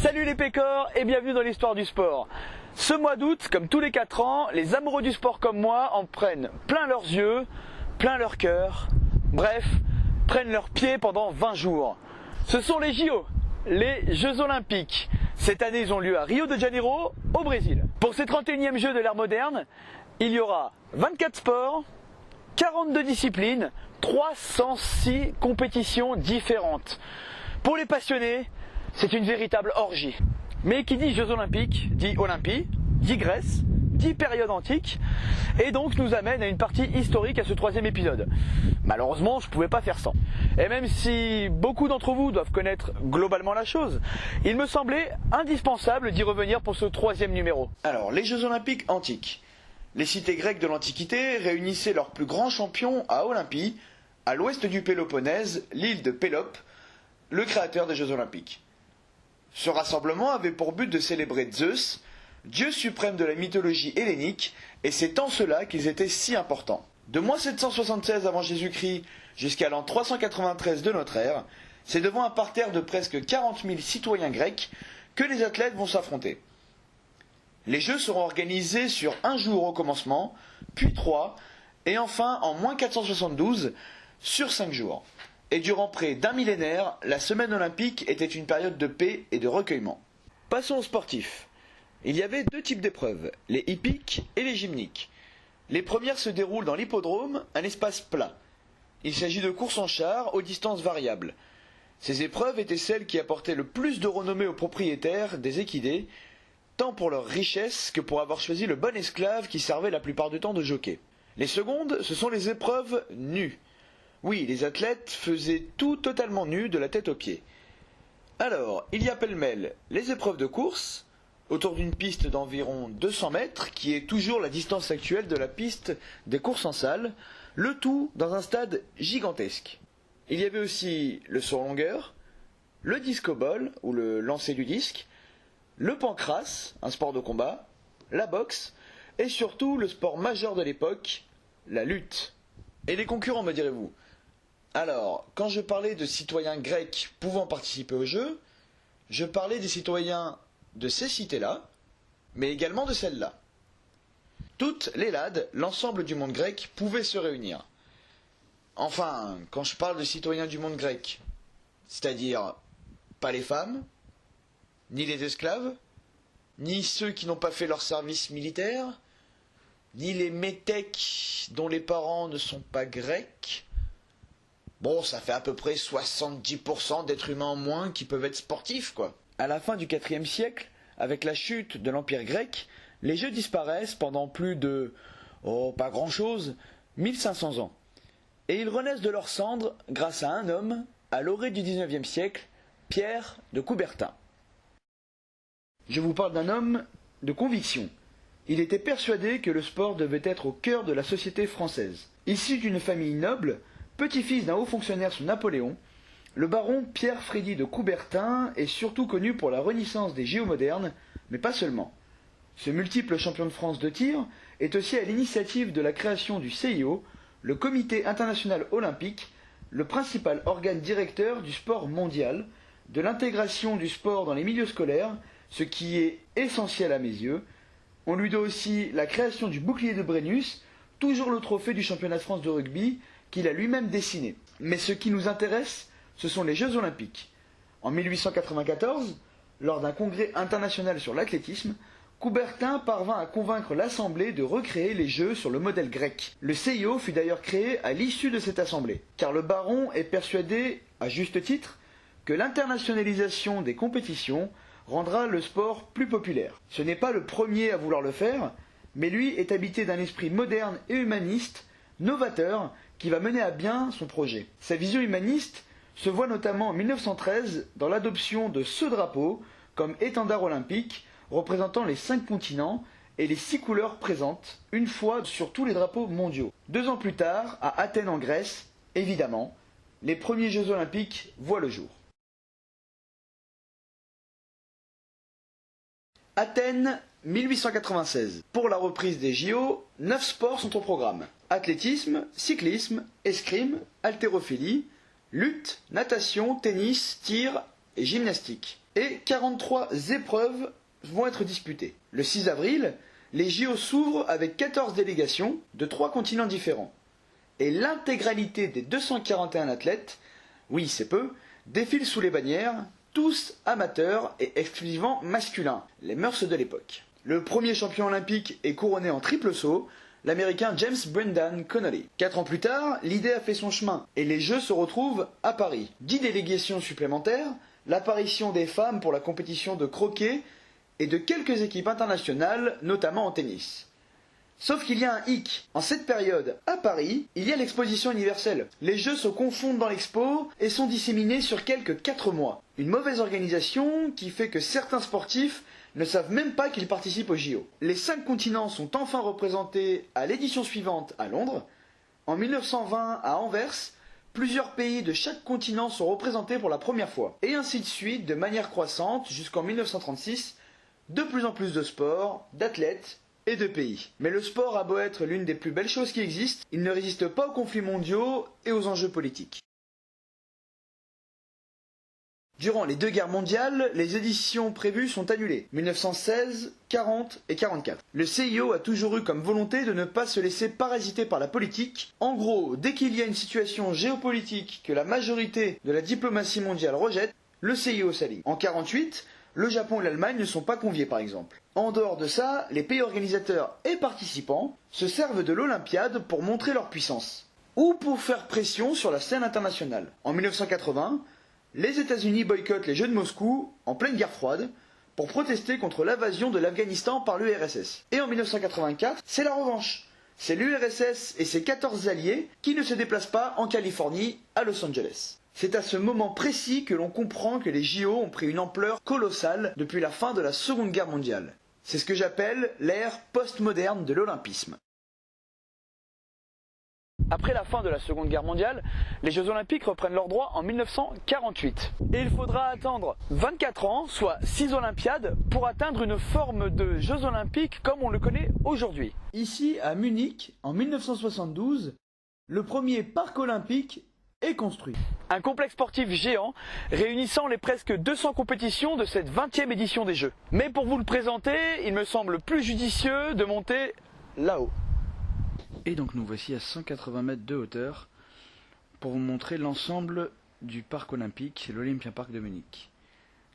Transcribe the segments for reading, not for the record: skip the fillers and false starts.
Salut les pécores et bienvenue dans l'histoire du sport. Ce mois d'août, comme tous les 4 ans, les amoureux du sport comme moi en prennent plein leurs yeux, plein leur cœur, bref, prennent leurs pieds pendant 20 jours. Ce sont les JO, les Jeux Olympiques. Cette année, ils ont lieu à Rio de Janeiro, au Brésil. Pour ces 31e Jeux de l'ère moderne, il y aura 24 sports, 42 disciplines, 306 compétitions différentes. Pour les passionnés, c'est une véritable orgie. Mais qui dit Jeux Olympiques, dit Olympie, dit Grèce, dit période antique, et donc nous amène à une partie historique à ce 3e épisode. Malheureusement, je ne pouvais pas faire sans. Et même si beaucoup d'entre vous doivent connaître globalement la chose, il me semblait indispensable d'y revenir pour ce 3e numéro. Alors, les Jeux Olympiques antiques. Les cités grecques de l'Antiquité réunissaient leurs plus grands champions à Olympie, à l'ouest du Péloponnèse, l'île de Pélope, le créateur des Jeux Olympiques. Ce rassemblement avait pour but de célébrer Zeus, dieu suprême de la mythologie hellénique, et c'est en cela qu'ils étaient si importants. De moins 776 avant Jésus-Christ jusqu'à l'an 393 de notre ère, c'est devant un parterre de presque 40 000 citoyens grecs que les athlètes vont s'affronter. Les Jeux seront organisés sur un jour au commencement, puis 3, et enfin en moins 472 sur 5 jours. Et durant près d'un millénaire, la semaine olympique était une période de paix et de recueillement. Passons aux sportifs. Il y avait 2 types d'épreuves, les hippiques et les gymniques. Les premières se déroulent dans l'hippodrome, un espace plat. Il s'agit de courses en char aux distances variables. Ces épreuves étaient celles qui apportaient le plus de renommée aux propriétaires des équidés, tant pour leur richesse que pour avoir choisi le bon esclave qui servait la plupart du temps de jockey. Les secondes, ce sont les épreuves nues. Oui, les athlètes faisaient tout totalement nus de la tête aux pieds. Alors, il y a pêle-mêle les épreuves de course, autour d'une piste d'environ 200 mètres, qui est toujours la distance actuelle de la piste des courses en salle, le tout dans un stade gigantesque. Il y avait aussi le saut en longueur, le disco-ball, ou le lancer du disque, le pancrace, un sport de combat, la boxe, et surtout le sport majeur de l'époque, la lutte. Et les concurrents, me direz-vous? Alors, quand je parlais de citoyens grecs pouvant participer aux Jeux, je parlais des citoyens de ces cités-là, mais également de celles-là. Toutes les Lades, l'ensemble du monde grec, pouvaient se réunir. Enfin, quand je parle de citoyens du monde grec, c'est-à-dire pas les femmes, ni les esclaves, ni ceux qui n'ont pas fait leur service militaire, ni les métèques dont les parents ne sont pas grecs. Bon, ça fait à peu près 70% d'êtres humains en moins qui peuvent être sportifs, quoi. À la fin du IVe siècle, avec la chute de l'Empire grec, les Jeux disparaissent pendant plus de, pas grand-chose, 1500 ans. Et ils renaissent de leurs cendres grâce à un homme, à l'orée du XIXe siècle, Pierre de Coubertin. Je vous parle d'un homme de conviction. Il était persuadé que le sport devait être au cœur de la société française. Issu d'une famille noble, petit-fils d'un haut fonctionnaire sous Napoléon, le baron Pierre Frédy de Coubertin est surtout connu pour la renaissance des JO modernes, mais pas seulement. Ce multiple champion de France de tir est aussi à l'initiative de la création du CIO, le Comité international olympique, le principal organe directeur du sport mondial, de l'intégration du sport dans les milieux scolaires, ce qui est essentiel à mes yeux. On lui doit aussi la création du bouclier de Brennus, toujours le trophée du championnat de France de rugby, qu'il a lui-même dessiné. Mais ce qui nous intéresse, ce sont les Jeux Olympiques. En 1894, lors d'un congrès international sur l'athlétisme, Coubertin parvint à convaincre l'Assemblée de recréer les Jeux sur le modèle grec. Le CIO fut d'ailleurs créé à l'issue de cette assemblée, car le baron est persuadé, à juste titre, que l'internationalisation des compétitions rendra le sport plus populaire. Ce n'est pas le premier à vouloir le faire, mais lui est habité d'un esprit moderne et humaniste, novateur, qui va mener à bien son projet. Sa vision humaniste se voit notamment en 1913 dans l'adoption de ce drapeau comme étendard olympique représentant les 5 continents et les 6 couleurs présentes, une fois sur tous les drapeaux mondiaux. 2 ans plus tard, à Athènes en Grèce, évidemment, les premiers Jeux Olympiques voient le jour. Athènes, 1896. Pour la reprise des JO, 9 sports sont au programme. Athlétisme, cyclisme, escrime, haltérophilie, lutte, natation, tennis, tir et gymnastique. et 43 épreuves vont être disputées. Le 6 avril, les JO s'ouvrent avec 14 délégations de 3 continents différents. Et l'intégralité des 241 athlètes, oui c'est peu, défilent sous les bannières, tous amateurs et exclusivement masculins, les mœurs de l'époque. Le premier champion olympique est couronné en triple saut, l'américain James Brendan Connolly. 4 ans plus tard, l'idée a fait son chemin et les Jeux se retrouvent à Paris. 10 délégations supplémentaires, l'apparition des femmes pour la compétition de croquet et de quelques équipes internationales, notamment en tennis. Sauf qu'il y a un hic. En cette période, à Paris, il y a l'exposition universelle. Les Jeux se confondent dans l'expo et sont disséminés sur quelques 4 mois. Une mauvaise organisation qui fait que certains sportifs ne savent même pas qu'ils participent aux JO. Les 5 continents sont enfin représentés à l'édition suivante à Londres. En 1920, à Anvers, plusieurs pays de chaque continent sont représentés pour la première fois. Et ainsi de suite, de manière croissante, jusqu'en 1936, de plus en plus de sports, d'athlètes et de pays. Mais le sport a beau être l'une des plus belles choses qui existent, il ne résiste pas aux conflits mondiaux et aux enjeux politiques. Durant les 2 guerres mondiales, les éditions prévues sont annulées, 1916, 40 et 44. Le CIO a toujours eu comme volonté de ne pas se laisser parasiter par la politique. En gros, dès qu'il y a une situation géopolitique que la majorité de la diplomatie mondiale rejette, le CIO s'aligne. En 48, le Japon et l'Allemagne ne sont pas conviés par exemple. En dehors de ça, les pays organisateurs et participants se servent de l'Olympiade pour montrer leur puissance, ou pour faire pression sur la scène internationale. En 1980, les États-Unis boycottent les Jeux de Moscou en pleine guerre froide pour protester contre l'invasion de l'Afghanistan par l'URSS. Et en 1984, c'est la revanche. C'est l'URSS et ses 14 alliés qui ne se déplacent pas en Californie, à Los Angeles. C'est à ce moment précis que l'on comprend que les JO ont pris une ampleur colossale depuis la fin de la Seconde Guerre mondiale. C'est ce que j'appelle l'ère postmoderne de l'olympisme. Après la fin de la Seconde Guerre mondiale, les Jeux Olympiques reprennent leurs droits en 1948. Et il faudra attendre 24 ans, soit 6 Olympiades, pour atteindre une forme de Jeux Olympiques comme on le connaît aujourd'hui. Ici, à Munich, en 1972, le premier parc olympique est construit. Un complexe sportif géant réunissant les presque 200 compétitions de cette 20e édition des Jeux. Mais pour vous le présenter, il me semble plus judicieux de monter là-haut. Et donc nous voici à 180 mètres de hauteur pour vous montrer l'ensemble du parc olympique, l'Olympia Park de Munich.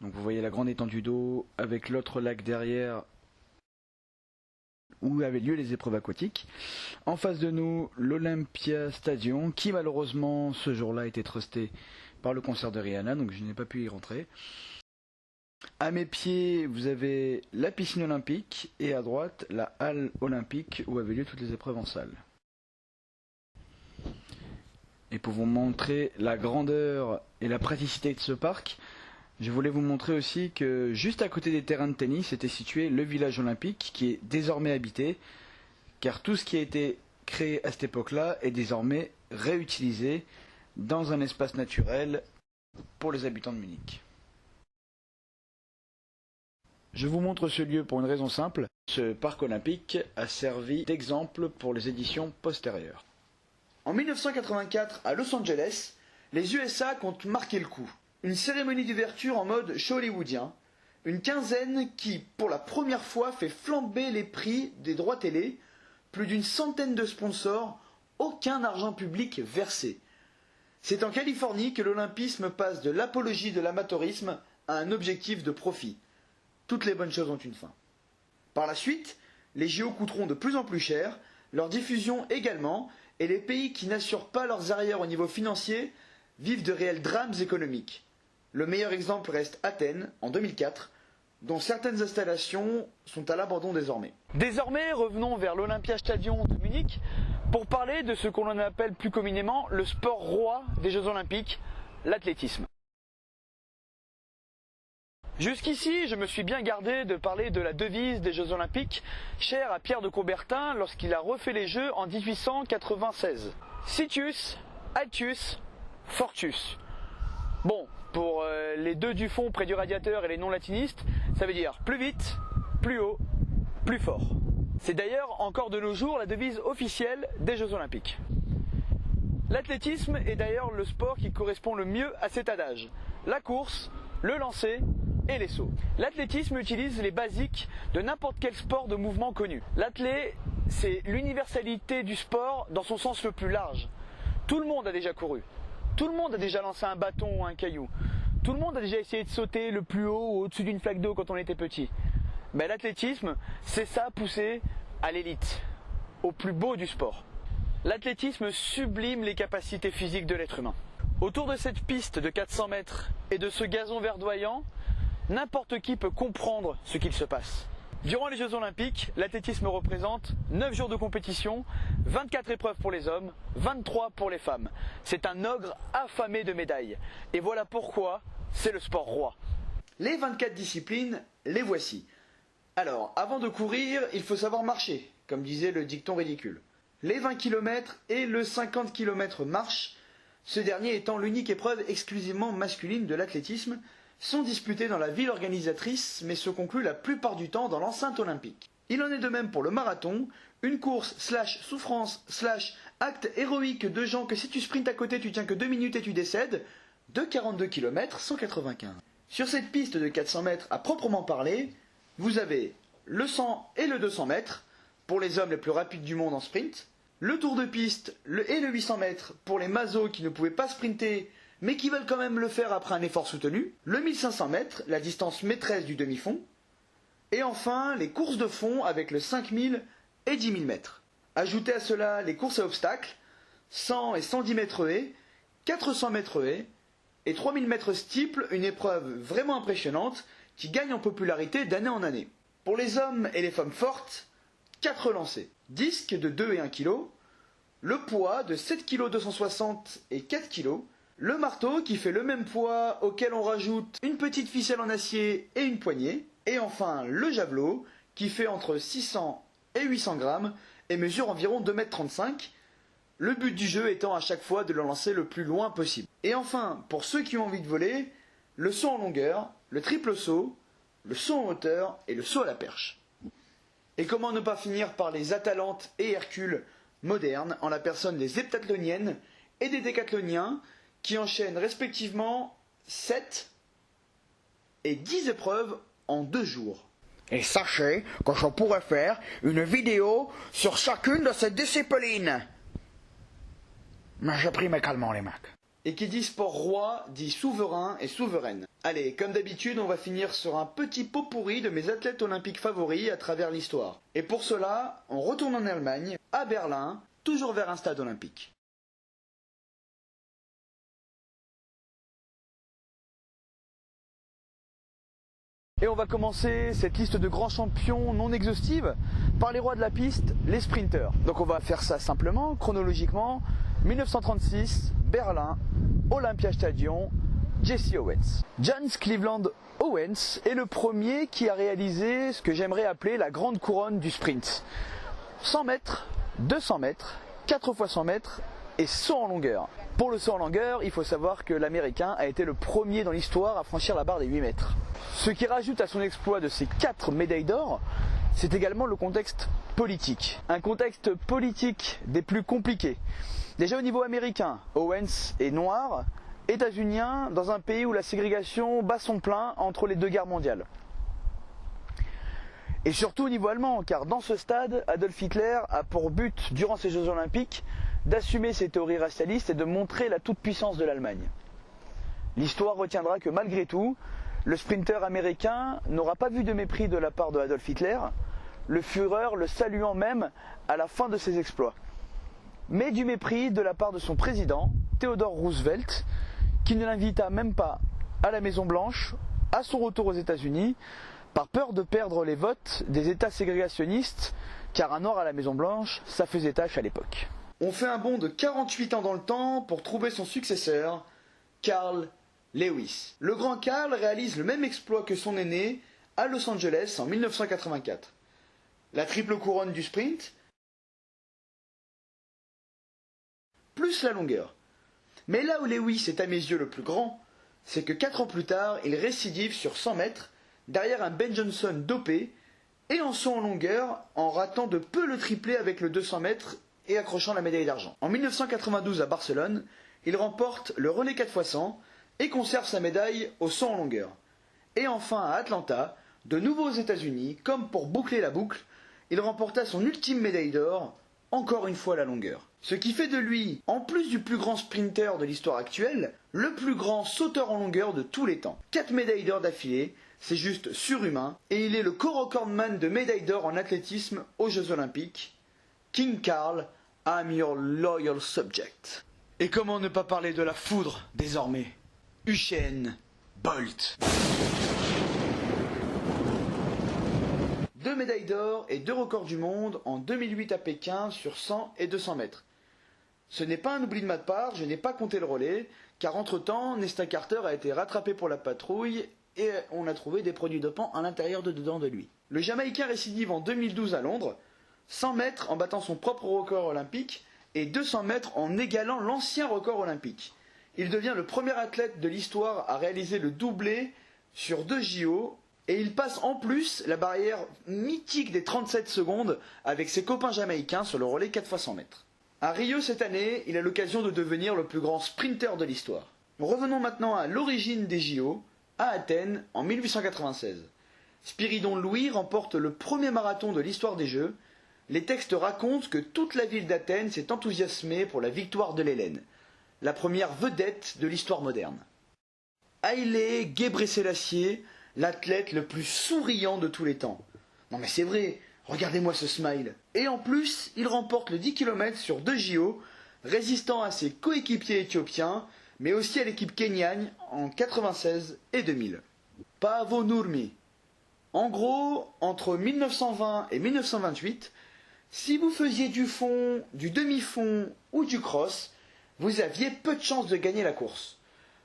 Donc vous voyez la grande étendue d'eau avec l'autre lac derrière où avaient lieu les épreuves aquatiques. En face de nous, l'Olympia Stadium qui malheureusement ce jour-là a été trusté par le concert de Rihanna, donc je n'ai pas pu y rentrer. À mes pieds, vous avez la piscine olympique et à droite, la halle olympique où avaient lieu toutes les épreuves en salle. Et pour vous montrer la grandeur et la praticité de ce parc, je voulais vous montrer aussi que juste à côté des terrains de tennis était situé le village olympique qui est désormais habité, car tout ce qui a été créé à cette époque-là est désormais réutilisé dans un espace naturel pour les habitants de Munich. Je vous montre ce lieu pour une raison simple, ce parc olympique a servi d'exemple pour les éditions postérieures. En 1984, à Los Angeles, les USA comptent marquer le coup. Une cérémonie d'ouverture en mode show hollywoodien, une quinzaine qui, pour la première fois, fait flamber les prix des droits télé, plus d'une centaine de sponsors, aucun argent public versé. C'est en Californie que l'olympisme passe de l'apologie de l'amateurisme à un objectif de profit. Toutes les bonnes choses ont une fin. Par la suite, les JO coûteront de plus en plus cher, leur diffusion également, et les pays qui n'assurent pas leurs arrières au niveau financier vivent de réels drames économiques. Le meilleur exemple reste Athènes, en 2004, dont certaines installations sont à l'abandon désormais. Désormais, revenons vers l'Olympia Stadium de Munich pour parler de ce qu'on appelle plus communément le sport roi des Jeux Olympiques, l'athlétisme. Jusqu'ici, je me suis bien gardé de parler de la devise des Jeux Olympiques, chère à Pierre de Coubertin lorsqu'il a refait les Jeux en 1896. Citius, Altius, Fortius. Bon, pour les deux du fond près du radiateur et les non-latinistes, ça veut dire plus vite, plus haut, plus fort. C'est d'ailleurs encore de nos jours la devise officielle des Jeux Olympiques. L'athlétisme est d'ailleurs le sport qui correspond le mieux à cet adage. La course, le lancer, et les sauts. L'athlétisme utilise les basiques de n'importe quel sport de mouvement connu. L'athlé, c'est l'universalité du sport dans son sens le plus large. Tout le monde a déjà couru. Tout le monde a déjà lancé un bâton ou un caillou. Tout le monde a déjà essayé de sauter le plus haut ou au-dessus d'une flaque d'eau quand on était petit. Mais l'athlétisme, c'est ça poussé à l'élite, au plus beau du sport. L'athlétisme sublime les capacités physiques de l'être humain. Autour de cette piste de 400 mètres et de ce gazon verdoyant, n'importe qui peut comprendre ce qu'il se passe. Durant les Jeux Olympiques, l'athlétisme représente 9 jours de compétition, 24 épreuves pour les hommes, 23 pour les femmes. C'est un ogre affamé de médailles. Et voilà pourquoi c'est le sport roi. Les 24 disciplines, les voici. Alors, avant de courir, il faut savoir marcher, comme disait le dicton ridicule. Les 20 km et le 50 km marche, ce dernier étant l'unique épreuve exclusivement masculine de l'athlétisme, sont disputés dans la ville organisatrice, mais se concluent la plupart du temps dans l'enceinte olympique. Il en est de même pour le marathon, une course / souffrance / acte héroïque de gens que si tu sprintes à côté tu tiens que 2 minutes et tu décèdes, de 42 km 195. Sur cette piste de 400 mètres à proprement parler, vous avez le 100 et le 200 mètres, pour les hommes les plus rapides du monde en sprint, le tour de piste et le 800 mètres pour les mazos qui ne pouvaient pas sprinter mais qui veulent quand même le faire après un effort soutenu, le 1500 mètres, la distance maîtresse du demi-fond, et enfin les courses de fond avec le 5000 et 10 000 mètres. Ajoutez à cela les courses à obstacles, 100 et 110 mètres haies, 400 mètres haies et 3000 mètres steeple, une épreuve vraiment impressionnante qui gagne en popularité d'année en année. Pour les hommes et les femmes fortes, 4 lancers, disques de 2 et 1 kg, le poids de 7 kg 260 et 4 kg, le marteau qui fait le même poids auquel on rajoute une petite ficelle en acier et une poignée, et enfin le javelot qui fait entre 600 et 800 grammes et mesure environ 2,35 m, le but du jeu étant à chaque fois de le lancer le plus loin possible. Et enfin, pour ceux qui ont envie de voler, le saut en longueur, le triple saut, le saut en hauteur et le saut à la perche. Et comment ne pas finir par les Atalantes et Hercule modernes en la personne des heptathloniennes et des décathloniens qui enchaînent respectivement 7 et 10 épreuves en 2 jours. Et sachez que je pourrais faire une vidéo sur chacune de ces disciplines. Mais j'ai pris mes calmants les mecs. Et qui dit sport roi, dit souverain et souveraine. Allez, comme d'habitude, on va finir sur un petit pot pourri de mes athlètes olympiques favoris à travers l'histoire. Et pour cela, on retourne en Allemagne, à Berlin, toujours vers un stade olympique. Et on va commencer cette liste de grands champions non exhaustive par les rois de la piste, les sprinters. Donc on va faire ça simplement, chronologiquement. 1936, Berlin, Olympiastadion, Jesse Owens. John Cleveland Owens est le premier qui a réalisé ce que j'aimerais appeler la grande couronne du sprint. 100 mètres, 200 mètres, 4 x 100 mètres et saut en longueur. Pour le saut en longueur, il faut savoir que l'Américain a été le premier dans l'histoire à franchir la barre des 8 mètres. Ce qui rajoute à son exploit de ces 4 médailles d'or, c'est également le contexte politique. Un contexte politique des plus compliqués. Déjà au niveau américain, Owens est noir, états-unien, dans un pays où la ségrégation bat son plein entre les 2 guerres mondiales. Et surtout au niveau allemand, car dans ce stade, Adolf Hitler a pour but, durant ces Jeux Olympiques, d'assumer ses théories racialistes et de montrer la toute-puissance de l'Allemagne. L'histoire retiendra que malgré tout, le sprinter américain n'aura pas vu de mépris de la part de Adolf Hitler, le Führer le saluant même à la fin de ses exploits. Mais du mépris de la part de son président, Theodore Roosevelt, qui ne l'invita même pas à la Maison Blanche, à son retour aux États-Unis, par peur de perdre les votes des États ségrégationnistes, car un noir à la Maison Blanche, ça faisait tâche à l'époque. On fait un bond de 48 ans dans le temps pour trouver son successeur, Carl Lewis. Le grand Carl réalise le même exploit que son aîné à Los Angeles en 1984. La triple couronne du sprint, plus la longueur. Mais là où Lewis est à mes yeux le plus grand, c'est que 4 ans plus tard, il récidive sur 100 mètres, derrière un Ben Johnson dopé, et en saut en longueur, en ratant de peu le triplé avec le 200 mètres et accrochant la médaille d'argent. En 1992 à Barcelone, il remporte le relais 4 x 100 et conserve sa médaille au saut en longueur. Et enfin à Atlanta, de nouveau aux États-Unis, comme pour boucler la boucle, il remporta son ultime médaille d'or, encore une fois à la longueur. Ce qui fait de lui, en plus du plus grand sprinter de l'histoire actuelle, le plus grand sauteur en longueur de tous les temps. 4 médailles d'or d'affilée, c'est juste surhumain, et il est le co-recordman de médailles d'or en athlétisme aux Jeux Olympiques. King Carl, I'm your loyal subject. Et comment ne pas parler de la foudre, désormais, Usain Bolt. 2 médailles d'or et 2 records du monde en 2008 à Pékin sur 100 et 200 mètres. Ce n'est pas un oubli de ma part, je n'ai pas compté le relais, car entre-temps, Nesta Carter a été rattrapé pour la patrouille et on a trouvé des produits dopants à l'intérieur dedans de lui. Le Jamaïcain récidive en 2012 à Londres, 100 mètres en battant son propre record olympique et 200 mètres en égalant l'ancien record olympique. Il devient le premier athlète de l'histoire à réaliser le doublé sur 2 JO et il passe en plus la barrière mythique des 37 secondes avec ses copains jamaïcains sur le relais 4x100 mètres. À Rio cette année, il a l'occasion de devenir le plus grand sprinter de l'histoire. Revenons maintenant à l'origine des JO, à Athènes en 1896. Spiridon Louis remporte le premier marathon de l'histoire des Jeux. Les textes racontent que toute la ville d'Athènes s'est enthousiasmée pour la victoire de l'Hellène, la première vedette de l'histoire moderne. Haïlé Gebrselassie, l'athlète le plus souriant de tous les temps. Non mais c'est vrai, regardez-moi ce smile. Et en plus, il remporte le 10 km sur 2 JO, résistant à ses coéquipiers éthiopiens, mais aussi à l'équipe kenyane en 96 et 2000. Paavo Nurmi. En gros, entre 1920 et 1928, si vous faisiez du fond, du demi-fond ou du cross, vous aviez peu de chances de gagner la course.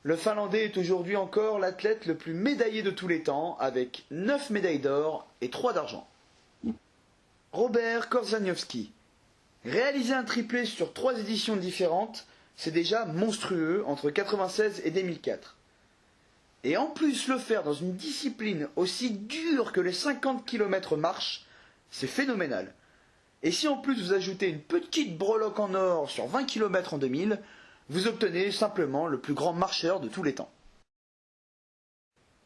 Le Finlandais est aujourd'hui encore l'athlète le plus médaillé de tous les temps, avec 9 médailles d'or et 3 d'argent. Robert Korzeniowski. Réaliser un triplé sur 3 éditions différentes, c'est déjà monstrueux entre 1996 et 2004. Et en plus le faire dans une discipline aussi dure que les 50 km marche, c'est phénoménal. Et si en plus vous ajoutez une petite breloque en or sur 20 km en 2000, vous obtenez simplement le plus grand marcheur de tous les temps.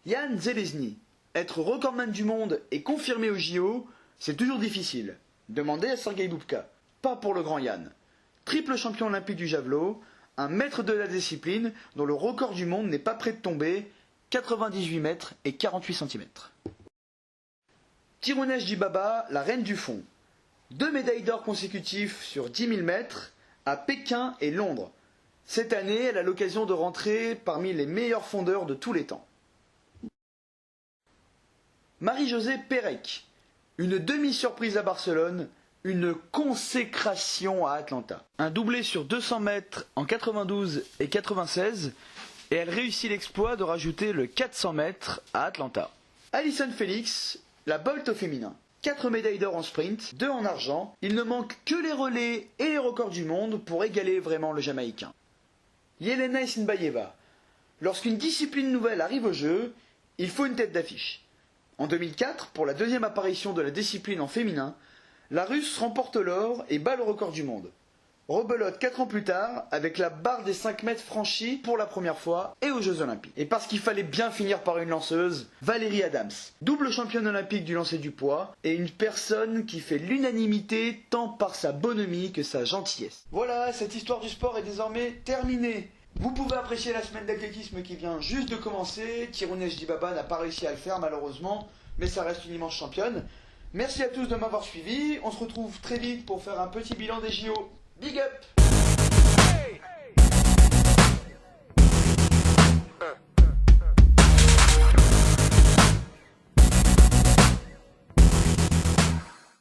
Jan Zelezny. Être recordman du monde et confirmé au JO, c'est toujours difficile. Demandez à Sergei Bubka. Pas pour le grand Yann. Triple champion olympique du javelot, un maître de la discipline dont le record du monde n'est pas près de tomber, 98 mètres et 48 cm. Tirunesh Dibaba, la reine du fond. 2 médailles d'or consécutives sur 10 000 mètres à Pékin et Londres. Cette année, elle a l'occasion de rentrer parmi les meilleurs fondeurs de tous les temps. Marie-Josée Pérec. Une demi-surprise à Barcelone, une consécration à Atlanta. Un doublé sur 200 mètres en 92 et 96, et elle réussit l'exploit de rajouter le 400 mètres à Atlanta. Allyson Felix, la Bolt au féminin. 4 médailles d'or en sprint, 2 en argent. Il ne manque que les relais et les records du monde pour égaler vraiment le Jamaïcain. Yelena Isinbayeva. Lorsqu'une discipline nouvelle arrive au jeu, il faut une tête d'affiche. En 2004, pour la 2e apparition de la discipline en féminin, la Russe remporte l'or et bat le record du monde. Rebelote 4 ans plus tard avec la barre des 5 mètres franchie pour la première fois et aux Jeux Olympiques. Et parce qu'il fallait bien finir par une lanceuse, Valérie Adams, double championne olympique du lancer du poids et une personne qui fait l'unanimité tant par sa bonhomie que sa gentillesse. Voilà, cette histoire du sport est désormais terminée. Vous pouvez apprécier la semaine d'athlétisme qui vient juste de commencer. Tirunesh Dibaba n'a pas réussi à le faire malheureusement, mais ça reste une immense championne. Merci à tous de m'avoir suivi. On se retrouve très vite pour faire un petit bilan des JO. Big up!